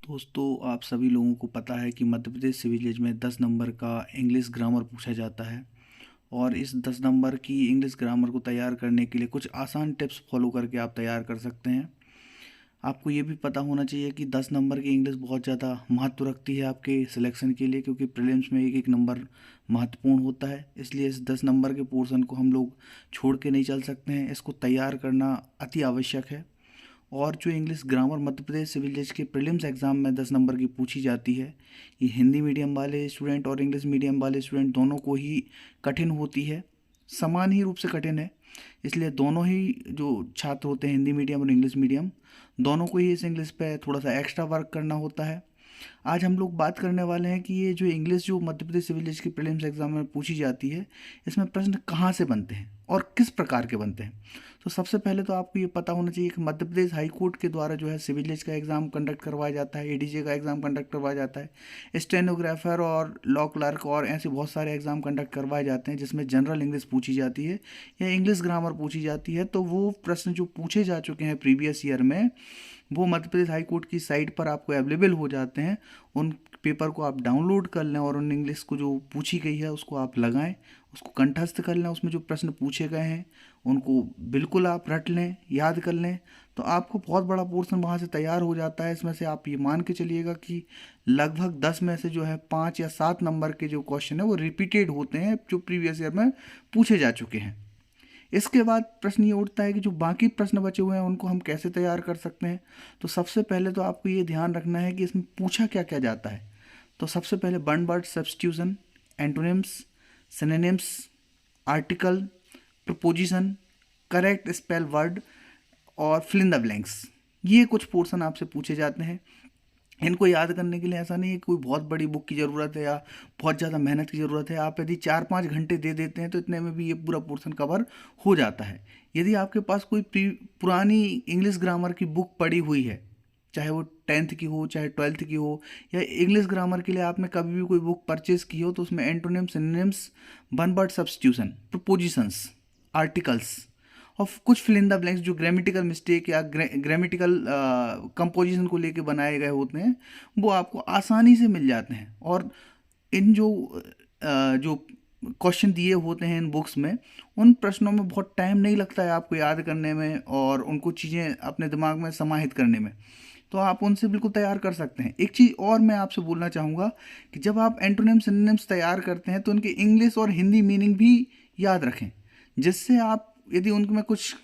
दोस्तों, आप सभी लोगों को पता है कि मध्य प्रदेश सिविल जज में 10 नंबर का इंग्लिश ग्रामर पूछा जाता है। और इस 10 नंबर की इंग्लिश ग्रामर को तैयार करने के लिए कुछ आसान टिप्स फॉलो करके आप तैयार कर सकते हैं। आपको ये भी पता होना चाहिए कि 10 नंबर की इंग्लिश बहुत ज़्यादा महत्व रखती है आपके सिलेक्शन के लिए, क्योंकि प्रीलिम्स में एक एक नंबर महत्वपूर्ण होता है। इसलिए इस 10 नंबर के पोर्शन को हम लोग छोड़ के नहीं चल सकते हैं, इसको तैयार करना अति आवश्यक है। और जो English grammar Madhya Pradesh civil जज के प्रीलिम्स एग्ज़ाम में 10 नंबर की पूछी जाती है, ये हिंदी मीडियम वाले स्टूडेंट और इंग्लिश मीडियम वाले स्टूडेंट दोनों को ही कठिन होती है, समान ही रूप से कठिन है। इसलिए दोनों ही जो छात्र होते हैं, हिंदी मीडियम और इंग्लिश मीडियम, दोनों को ही इस इंग्लिश पे थोड़ा सा एक्स्ट्रा वर्क करना होता है। आज हम लोग बात करने वाले हैं कि ये जो इंग्लिश जो मध्य प्रदेश सिविल जज की प्रीलिम्स एग्जाम में पूछी जाती है, इसमें प्रश्न कहाँ से बनते हैं और किस प्रकार के बनते हैं। तो सबसे पहले तो आपको ये पता होना चाहिए कि मध्य प्रदेश हाई कोर्ट के द्वारा जो है सिविल जज का एग्ज़ाम कंडक्ट करवाया जाता है, एडीजे का एग्ज़ाम कंडक्ट करवाया जाता है, स्टेनोग्राफर और लॉ क्लर्क और ऐसे बहुत सारे एग्ज़ाम कंडक्ट करवाए जाते हैं जिसमें जनरल इंग्लिश पूछी जाती है या इंग्लिश ग्रामर पूछी जाती है। तो वो प्रश्न जो पूछे जा चुके हैं प्रीवियस ईयर में, वो मध्य प्रदेश हाई कोर्ट की साइट पर आपको अवेलेबल हो जाते हैं। उन पेपर को आप डाउनलोड कर लें और उन इंग्लिश को जो पूछी गई है उसको आप लगाएं, उसको कंठस्थ कर लें। उसमें जो प्रश्न पूछे गए हैं उनको बिल्कुल आप रट लें, याद कर लें, तो आपको बहुत बड़ा पोर्शन वहाँ से तैयार हो जाता है। इसमें से आप ये मान के चलिएगा कि लगभग 10 में से जो है 5 या 7 नंबर के जो क्वेश्चन है वो रिपीटेड होते हैं, जो प्रीवियस ईयर में पूछे जा चुके हैं। इसके बाद प्रश्न ये उठता है कि जो बाकी प्रश्न बचे हुए हैं उनको हम कैसे तैयार कर सकते हैं। तो सबसे पहले तो आपको ये ध्यान रखना है कि इसमें पूछा क्या क्या जाता है। तो सबसे पहले one word substitution, antonyms, synonyms, article, preposition, correct spell word और फिल इन द ब्लैंक्स, ये कुछ पोर्शन आपसे पूछे जाते हैं। इनको याद करने के लिए ऐसा नहीं है कि कोई बहुत बड़ी बुक की ज़रूरत है या बहुत ज़्यादा मेहनत की ज़रूरत है। आप यदि 4-5 घंटे दे देते हैं तो इतने में भी ये पूरा पोर्शन कवर हो जाता है। यदि आपके पास कोई पुरानी इंग्लिश ग्रामर की बुक पड़ी हुई है, चाहे वो 10th की हो चाहे 12th की हो, या इंग्लिश ग्रामर के लिए आपने कभी भी कोई बुक परचेज की हो, तो उसमें antonyms, synonyms, one word substitution, propositions, articles और कुछ फिल इन द ब्लैंक्स जो ग्रामेटिकल मिस्टेक या ग्रामेटिकल कंपोजिशन को लेके बनाए गए होते हैं, वो आपको आसानी से मिल जाते हैं। और इन जो क्वेश्चन दिए होते हैं इन बुक्स में, उन प्रश्नों में बहुत टाइम नहीं लगता है आपको याद करने में और उनको चीज़ें अपने दिमाग में समाहित करने में, तो आप उनसे बिल्कुल तैयार कर सकते हैं। एक चीज़ और मैं आपसे बोलना चाहूँगा कि जब आप एंटोनिम्स सिनोनिम्स तैयार करते हैं तो उनके इंग्लिश और हिंदी मीनिंग भी याद रखें, जिससे आप यदि उनमें कुछ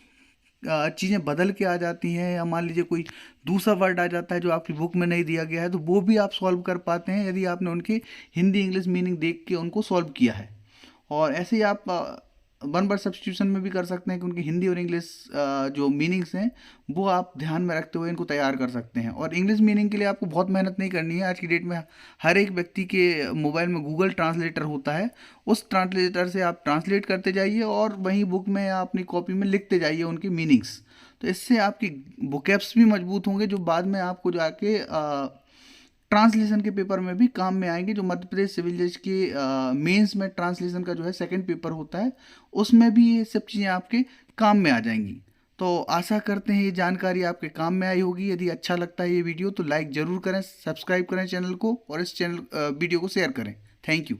चीज़ें बदल के आ जाती हैं या मान लीजिए कोई दूसरा वर्ड आ जाता है जो आपकी बुक में नहीं दिया गया है, तो वो भी आप सॉल्व कर पाते हैं यदि आपने उनके हिंदी इंग्लिश मीनिंग देख के उनको सॉल्व किया है। और ऐसे ही आप वन वर्ड सब्स्टिट्यूशन में भी कर सकते हैं कि उनकी हिंदी और इंग्लिश जो मीनिंग्स हैं वो आप ध्यान में रखते हुए इनको तैयार कर सकते हैं। और इंग्लिश मीनिंग के लिए आपको बहुत मेहनत नहीं करनी है। आज की डेट में हर एक व्यक्ति के मोबाइल में गूगल ट्रांसलेटर होता है, उस ट्रांसलेटर से आप ट्रांसलेट करते जाइए और वहीं बुक में या अपनी कॉपी में लिखते जाइए उनके मीनिंग्स। तो इससे आपकी वोकैब्स भी मजबूत होंगे, जो बाद में आपको जाके ट्रांसलेशन के पेपर में भी काम में आएंगे। जो मध्य प्रदेश सिविल जज के मेंस में ट्रांसलेशन का जो है सेकंड पेपर होता है, उसमें भी ये सब चीज़ें आपके काम में आ जाएंगी। तो आशा करते हैं ये जानकारी आपके काम में आई होगी। यदि अच्छा लगता है ये वीडियो तो लाइक ज़रूर करें, सब्सक्राइब करें चैनल को और इस वीडियो को शेयर करें। Thank you.